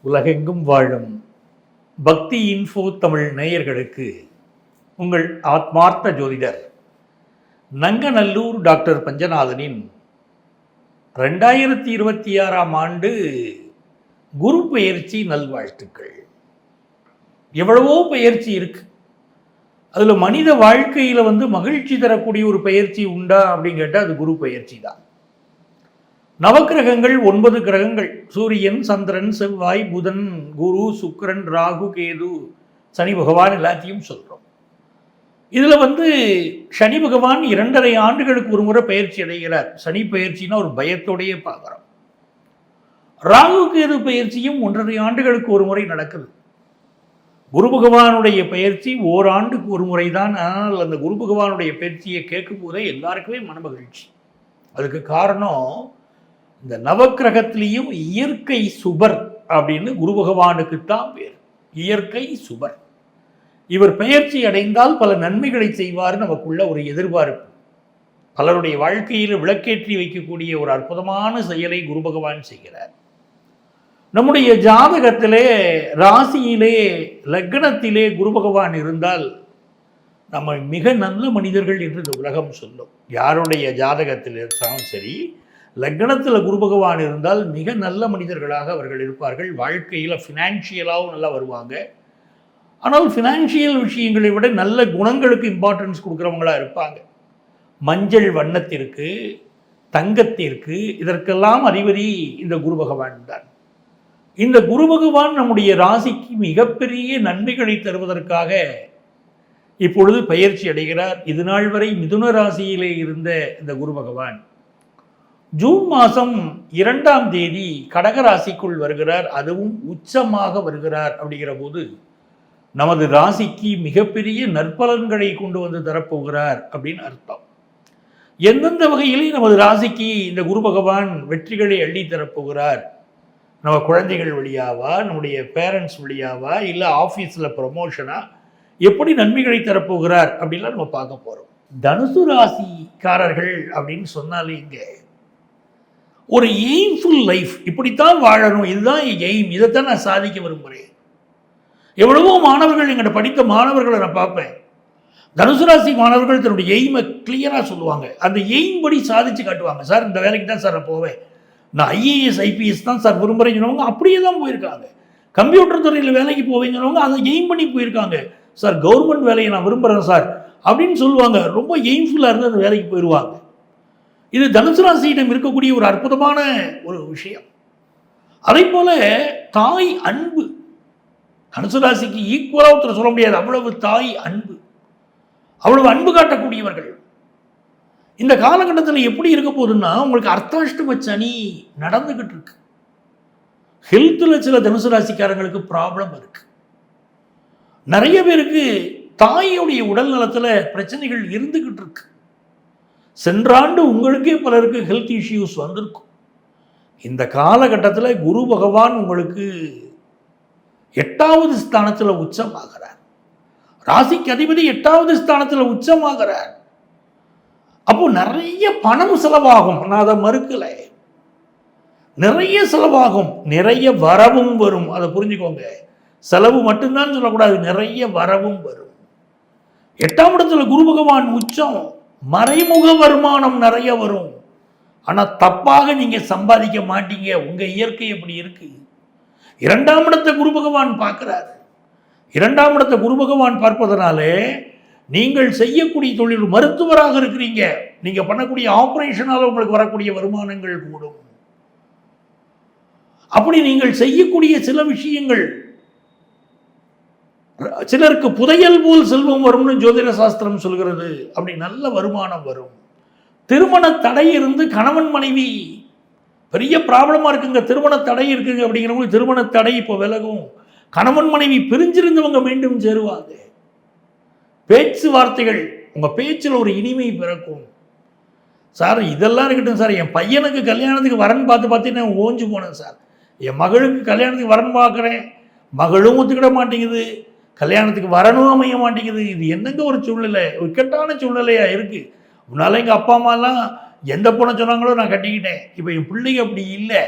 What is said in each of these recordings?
உலகெங்கும் வாழும் பக்தி இன்ஃபோ தமிழ் நேயர்களுக்கு உங்கள் ஆத்மார்த்த ஜோதிடர் நங்கநல்லூர் டாக்டர் பஞ்சநாதனின் 2026ஆம் ஆண்டு குரு பெயர்ச்சி நல்வாழ்த்துக்கள். எவ்வளவோ பெயர்ச்சி இருக்கு. அதில் மனித வாழ்க்கையில் மகிழ்ச்சி தரக்கூடிய ஒரு பெயர்ச்சி உண்டா அப்படின்னு கேட்டால் அது குரு பெயர்ச்சி தான். நவக்கிரகங்கள் 9 கிரகங்கள், சூரியன், சந்திரன், செவ்வாய், புதன், குரு, சுக்கிரன், ராகு, கேது, சனி பகவான் எல்லாத்தையும் சொல்கிறோம். இதில் சனி பகவான் 2.5 ஆண்டுகளுக்கு ஒரு முறை பயிற்சி அடைகிறார். சனி பயிற்சினா ஒரு பயத்தோடையே பார்க்குறோம். ராகு கேது பயிற்சியும் 1.5 ஆண்டுகளுக்கு ஒரு முறை நடக்குது. குரு பகவானுடைய பயிற்சி ஓராண்டுக்கு ஒரு முறை தான். ஆனால் அந்த குரு பகவானுடைய பயிற்சியை கேட்கும் போதே எல்லாருக்குமே மனமகிழ்ச்சி. அதுக்கு காரணம், இந்த நவக்கிரகத்திலையும் இயற்கை சுபர் அப்படின்னு குரு பகவானுக்குத்தான் பேர். இயற்கை சுபர். இவர் பெயர்ச்சி அடைந்தால் பல நன்மைகளை செய்வார். நமக்குள்ள ஒரு எதிர்பார்ப்பு. பலருடைய வாழ்க்கையில் விளக்கேற்றி வைக்கக்கூடிய ஒரு அற்புதமான செயலை குரு பகவான் செய்கிறார். நம்முடைய ஜாதகத்திலே, ராசியிலே, லக்னத்திலே குரு பகவான் இருந்தால் நம்ம மிக நல்ல மனிதர்கள் என்று இந்த உலகம் சொல்லும். யாருடைய ஜாதகத்தில் இருந்தாலும் சரி, லக்னத்தில் குரு பகவான் இருந்தால் மிக நல்ல மனிதர்களாக அவர்கள் இருப்பார்கள். வாழ்க்கையில் ஃபினான்ஷியலாகவும் நல்லா வருவாங்க. ஆனால் ஃபினான்ஷியல் விஷயங்களை விட நல்ல குணங்களுக்கு இம்பார்ட்டன்ஸ் கொடுக்குறவங்களாக இருப்பாங்க. மஞ்சள் வண்ணத்திற்கு, தங்கத்திற்கு, இதற்கெல்லாம் அதிபதி இந்த குரு பகவான் தான். இந்த குரு பகவான் நம்முடைய ராசிக்கு மிகப்பெரிய நன்மைகளை தருவதற்காக இப்பொழுது பயிற்சி அடைகிறார். இது நாள் வரை மிதுன ராசியிலே இருந்த இந்த குரு பகவான் ஜூன் மாதம் 2ஆம் தேதி கடகராசிக்குள் வருகிறார். அதுவும் உச்சமாக வருகிறார். அப்படிங்கிற போது நமது ராசிக்கு மிகப்பெரிய நற்பலன்களை கொண்டு வந்து தரப்போகிறார் அப்படின்னு அர்த்தம். எந்தெந்த வகையிலே நமது ராசிக்கு இந்த குரு பகவான் வெற்றிகளை அள்ளி தரப்போகிறார்? நம்ம குழந்தைகள் வழியாவா, நம்முடைய பேரண்ட்ஸ் வழியாவா, இல்லை ஆஃபீஸில் ப்ரொமோஷனா, எப்படி நன்மைகளை தரப்போகிறார் அப்படின்லாம் நம்ம பார்க்க போகிறோம். தனுசு ராசிக்காரர்கள் அப்படின்னு சொன்னாலே இங்கே ஒரு எய்ம்ஃபுல் லைஃப், இப்படித்தான் வாழணும், இதுதான் எய்ம், இதைத்தான் நான் சாதிக்க விரும்புகிறேன். எவ்வளவோ மாணவர்கள், எங்கிட்ட படித்த மாணவர்களை நான் பார்ப்பேன். தனுசு ராசி மாணவர்கள் தன்னுடைய எய்மை கிளியராக சொல்லுவாங்க. அந்த எய்ம் படி சாதிச்சு காட்டுவாங்க. சார் இந்த வேலைக்கு தான் சார் நான் போவேன், நான் ஐஏஎஸ் ஐபிஎஸ் தான் சார் விரும்புகிறேன்னு சொன்னவங்க அப்படியே தான் போயிருக்காங்க. கம்ப்யூட்டர் துறையில் வேலைக்கு போவேன்னு சொன்னவங்க அதை எய்ம் பண்ணி போயிருக்காங்க. சார் கவர்மெண்ட் வேலையை நான் விரும்புகிறேன் சார் அப்படின்னு சொல்லுவாங்க. ரொம்ப எய்ம்ஃபுல்லாக இருந்து அந்த வேலைக்கு போயிடுவாங்க. இது தனுசு ராசியிடம் இருக்கக்கூடிய ஒரு அற்புதமான ஒரு விஷயம். அதே போல தாய் அன்பு, தனுசு ராசிக்கு ஈக்குவலாக ஒருத்தர் சொல்ல முடியாது. அவ்வளவு தாய் அன்பு, அவ்வளவு அன்பு காட்டக்கூடியவர்கள். இந்த காலகட்டத்தில் எப்படி இருக்க போகுதுன்னா, உங்களுக்கு அர்த்தாஷ்டம சனி நடந்துகிட்டு இருக்கு. ஹெல்த்தில் சில தனுசு ராசிக்காரங்களுக்கு ப்ராப்ளம் இருக்கு. நிறைய பேருக்கு தாயுடைய உடல் நலத்தில் பிரச்சனைகள் இருந்துகிட்டு இருக்கு. சென்ற ஆண்டு உங்களுக்கே பலருக்கு ஹெல்த் இஷ்யூஸ் வந்திருக்கும். இந்த காலகட்டத்தில் குரு பகவான் உங்களுக்கு 8வது ஸ்தானத்தில் உச்சமாகிறார். ராசிக்கு அதிபதி 8வது ஸ்தானத்தில் உச்சமாகிறார். அப்போ நிறைய பணம் செலவாகும். நான் அதை மறுக்கலை. நிறைய செலவாகும், நிறைய வரவும் வரும். அதை புரிஞ்சுக்கோங்க. செலவு மட்டும்தான் சொல்லக்கூடாது, நிறைய வரவும் வரும். 8ஆம் இடத்துல குரு பகவான் உச்சம், மறைமுக வருமானம் நிறைய வரும். ஆனால் தப்பாக நீங்கள் சம்பாதிக்க மாட்டீங்க. உங்கள் இயற்கை எப்படி இருக்கு. 2ஆம் இடத்தை குரு பகவான் பார்க்குறாரு. 2ஆம் இடத்தை குரு பகவான் பார்ப்பதனாலே நீங்கள் செய்யக்கூடிய தொழில், மருத்துவராக இருக்கிறீங்க, நீங்கள் பண்ணக்கூடிய ஆப்ரேஷனால் உங்களுக்கு வரக்கூடிய வருமானங்கள் கூடும். அப்படி நீங்கள் செய்யக்கூடிய சில விஷயங்கள், சிலருக்கு புதையல் போல் செல்வம் வரும்னு ஜோதிட சாஸ்திரம் சொல்கிறது. அப்படி நல்ல வருமானம் வரும். திருமண தடை இருந்து கணவன் மனைவி பெரிய ப்ராப்ளமாக இருக்குங்க, திருமண தடை இருக்குங்க அப்படிங்கிறவங்களுக்கு திருமண தடை இப்போ விலகும். கணவன் மனைவி பிரிஞ்சிருந்தவங்க மீண்டும் சேருவாங்க. பேச்சுவார்த்தைகள், உங்கள் பேச்சில் ஒரு இனிமை பிறக்கும். சார் இதெல்லாம் இருக்கட்டும் சார், என் பையனுக்கு கல்யாணத்துக்கு வரன் பார்த்து நான் ஓஞ்சு போனேன் சார். என் மகளுக்கு கல்யாணத்துக்கு வரன் பார்க்குறேன், மகளும் ஒத்துக்கிட மாட்டேங்குது, கல்யாணத்துக்கு வரணும் அமைய மாட்டேங்குது. இது என்னங்க ஒரு சூழ்நிலை, இக்கட்டான சூழ்நிலையாக இருக்குது. முன்னால் எங்கள் அப்பா அம்மாலாம் எந்த பொண்ணை சொன்னாங்களோ நான் கட்டிக்கிட்டேன். இப்போ என் பிள்ளைங்க அப்படி இல்லை,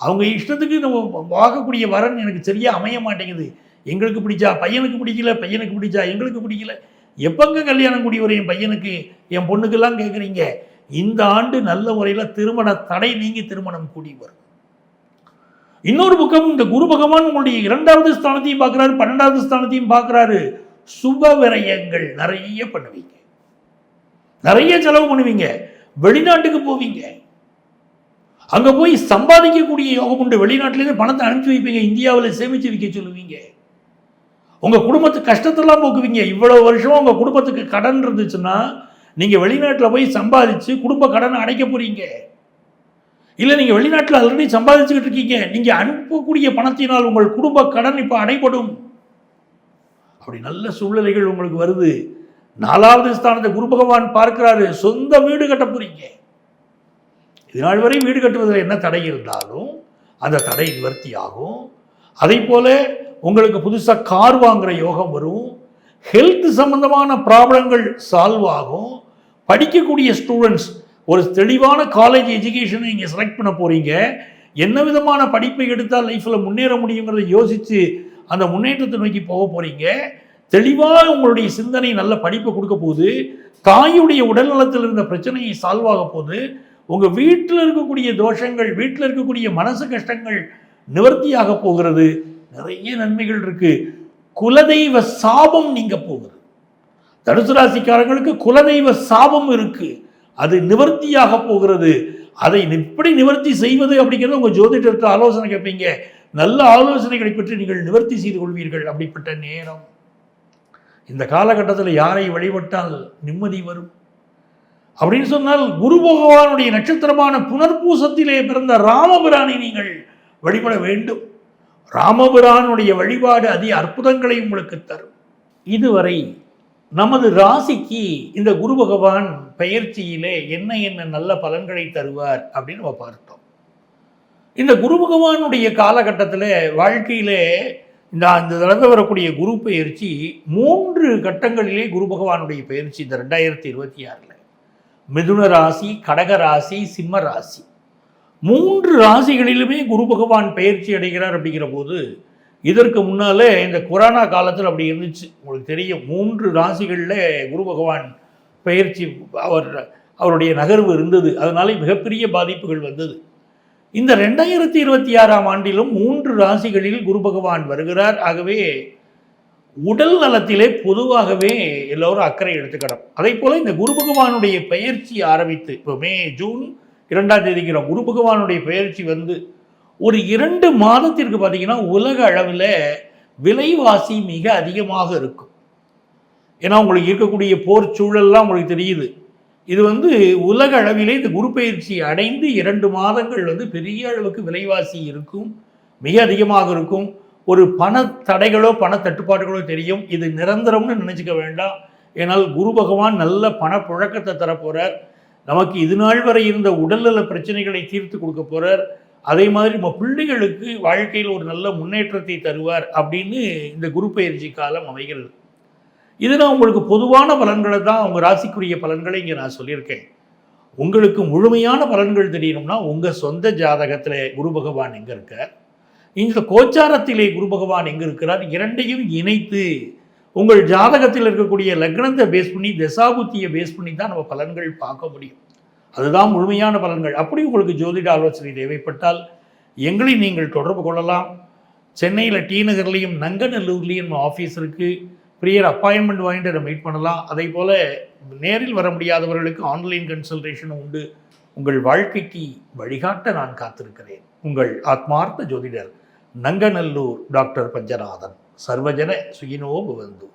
அவங்க இஷ்டத்துக்கு நம்ம வாங்கக்கூடிய வரன் எனக்கு சரியாக அமைய மாட்டேங்குது. எங்களுக்கு பிடிச்சா பையனுக்கு பிடிக்கல, பையனுக்கு பிடிச்சா எங்களுக்கு பிடிக்கல. எப்பங்க கல்யாணம் கூடி வரும் என் பையனுக்கு என் பொண்ணுக்கெல்லாம் கேட்குறீங்க? இந்த ஆண்டு நல்ல முறையில் திருமண தடை நீங்கி திருமணம் கூடி வரும். இன்னொரு பக்கம் இந்த குரு பகவான் உங்களுடைய 2வது ஸ்தானத்தையும் பார்க்குறாரு, 12வது ஸ்தானத்தையும் பார்க்குறாரு. சுப விரயங்கள் நிறைய பண்ணுவீங்க, நிறைய செலவு பண்ணுவீங்க, வெளிநாட்டுக்கு போவீங்க, அங்கே போய் சம்பாதிக்கக்கூடிய யோகம் உண்டு. வெளிநாட்டிலேருந்து பணத்தை அனுப்பிச்சு வைப்பீங்க, இந்தியாவில் சேமித்து வைக்க சொல்லுவீங்க. உங்கள் குடும்பத்துக்கு கஷ்டத்தெல்லாம் போக்குவீங்க. இவ்வளோ வருஷம் உங்கள் குடும்பத்துக்கு கடன் இருந்துச்சுன்னா நீங்கள் வெளிநாட்டில் போய் சம்பாதிச்சு குடும்ப கடனை அடைக்க போகிறீங்க. இல்லை நீங்கள் வெளிநாட்டில் ஆல்ரெடி சம்பாதிச்சுக்கிட்டு இருக்கீங்க, நீங்கள் அனுப்பக்கூடிய பணத்தினால் உங்கள் குடும்ப கடன் இப்போ அடைபடும். அப்படி நல்ல சூழ்நிலைகள் உங்களுக்கு வருது. 4வது ஸ்தானத்தை குரு பகவான் பார்க்கிறாரு. சொந்த வீடு கட்ட போறீங்க. இதனால் வரை வீடு கட்டுவதில் என்ன தடை இருந்தாலும் அந்த தடை நிவர்த்தி ஆகும். அதே போல உங்களுக்கு புதுசாக கார் வாங்குற யோகம் வரும். ஹெல்த் சம்பந்தமான ப்ராப்ளங்கள் சால்வ் ஆகும். படிக்கக்கூடிய ஸ்டூடெண்ட்ஸ் ஒரு தெளிவான காலேஜ் எஜுகேஷனை இங்கே செலக்ட் பண்ண போகிறீங்க. என்ன விதமான படிப்பை எடுத்தால் லைஃப்பில் முன்னேற முடியுங்கிறத யோசித்து அந்த முன்னேற்றத்தை நோக்கி போக போகிறீங்க. தெளிவாக உங்களுடைய சிந்தனை நல்ல படிப்பை கொடுக்க போகுது. தாயுடைய உடல்நலத்தில் இருந்த பிரச்சனையை சால்வ் ஆக போகுது. உங்கள் வீட்டில் இருக்கக்கூடிய தோஷங்கள், வீட்டில் இருக்கக்கூடிய மனசு கஷ்டங்கள் நிவர்த்தியாக போகிறது. நிறைய நன்மைகள் இருக்குது. குலதெய்வ சாபம் நீங்க போகுது. தனுசு ராசிக்காரங்களுக்கு குலதெய்வ சாபம் இருக்குது, அது நிவர்த்தியாக போகிறது. அதை எப்படி நிவர்த்தி செய்வது அப்படிங்கிறத உங்கள் ஜோதிடத்தை ஆலோசனை கேட்பீங்க. நல்ல ஆலோசனைகளை பற்றி நீங்கள் நிவர்த்தி செய்து கொள்வீர்கள். அப்படிப்பட்ட நேரம் இந்த காலகட்டத்தில் யாரை வழிபட்டால் நிம்மதி வரும் அப்படின்னு சொன்னால், குரு பகவானுடைய நட்சத்திரமான புனர்பூசத்திலே பிறந்த ராமபிரானை நீங்கள் வழிபட வேண்டும். ராமபிரானுடைய வழிபாடு அதி அற்புதங்களை உங்களுக்கு தரும். இதுவரை நமது ராசிக்கு இந்த குரு பகவான் பெயர்ச்சியிலே என்ன என்ன நல்ல பலன்களை தருவார் அப்படின்னு நம்ம பார்த்தோம். இந்த குரு பகவானுடைய காலகட்டத்தில் வாழ்க்கையிலே இந்த நடந்து வரக்கூடிய குரு பெயர்ச்சி 3 கட்டங்களிலே குரு பகவானுடைய பெயர்ச்சி இந்த 2026 மிதுன ராசி, கடக ராசி, சிம்ம ராசி 3 ராசிகளிலுமே குரு பகவான் பெயர்ச்சி அடைகிறார். அப்படிங்கிற போது இதற்கு முன்னாலே இந்த கொரோனா காலத்தில் அப்படி இருந்துச்சு. உங்களுக்கு தெரியும், 3 ராசிகளில் குரு பகவான் பெயர்ச்சி அவருடைய நகர்வு இருந்தது. அதனால மிகப்பெரிய பாதிப்புகள் வந்தது. இந்த 2026ஆம் ஆண்டிலும் 3 ராசிகளில் குரு பகவான் வருகிறார். ஆகவே உடல் நலத்திலே பொதுவாகவே எல்லோரும் அக்கறை எடுத்துக்கணும். அதே போல இந்த குரு பகவானுடைய பெயர்ச்சி ஆரம்பித்து இப்போ ஜூன் 2ஆம் தேதிங்கிற குரு பகவானுடைய பெயர்ச்சி வந்து ஒரு 2 மாதத்திற்கு பார்த்தீங்கன்னா உலக அளவில் விலைவாசி மிக அதிகமாக இருக்கும். ஏன்னா உங்களுக்கு இருக்கக்கூடிய போர் சூழல்லாம் உங்களுக்கு தெரியுது. இது வந்து உலக அளவிலே இந்த குரு பயிற்சி அடைந்து 2 மாதங்கள் பெரிய அளவுக்கு விலைவாசி இருக்கும், மிக அதிகமாக இருக்கும். ஒரு பண தடைகளோ பண தட்டுப்பாடுகளோ தெரியும். இது நிரந்தரம்னு நினச்சிக்க வேண்டாம். ஏன்னால் குரு பகவான் நல்ல பணப்புழக்கத்தை தரப்போகிறார். நமக்கு இது நாள் வரை இருந்த உடல்நல பிரச்சனைகளை தீர்த்து கொடுக்க போகிறார். அதே மாதிரி நம்ம பிள்ளைகளுக்கு வாழ்க்கையில் ஒரு நல்ல முன்னேற்றத்தை தருவார் அப்படின்னு இந்த குரு பயிற்சி காலம் அமைகிறது. இது நான் உங்களுக்கு பொதுவான பலன்களை தான், உங்கள் ராசிக்குரிய பலன்களை இங்கே நான் சொல்லியிருக்கேன். உங்களுக்கு முழுமையான பலன்கள் தெரியணும்னா உங்கள் சொந்த ஜாதகத்தில் குரு பகவான் எங்கே இருக்கார், இந்த கோச்சாரத்திலே குரு பகவான் எங்கே இருக்கிறார், இரண்டையும் இணைத்து உங்கள் ஜாதகத்தில் இருக்கக்கூடிய லக்னத்தை பேஸ் பண்ணி தசாபுத்தியை பேஸ் பண்ணி தான் நம்ம பலன்கள் பார்க்க முடியும். அதுதான் முழுமையான பலன்கள். அப்படி உங்களுக்கு ஜோதிட ஆலோசனை தேவைப்பட்டால் எங்களை நீங்கள் தொடர்பு கொள்ளலாம். சென்னையில் டி நகர்லேயும் நங்கநல்லூர்லேயும் நம்ம ஆஃபீஸ் இருக்குது. ப்ரியர் அப்பாயின்மெண்ட் வாங்கிட்டு அதை மீட் பண்ணலாம். அதே போல் நேரில் வர முடியாதவர்களுக்கு ஆன்லைன் கன்சல்டேஷனும் உண்டு. உங்கள் வாழ்க்கைக்கு வழிகாட்ட நான் காத்திருக்கிறேன். உங்கள் ஆத்மார்த்த ஜோதிடர் நங்கநல்லூர் டாக்டர் பஞ்சநாதன். சர்வஜன சுகினோ பவந்து.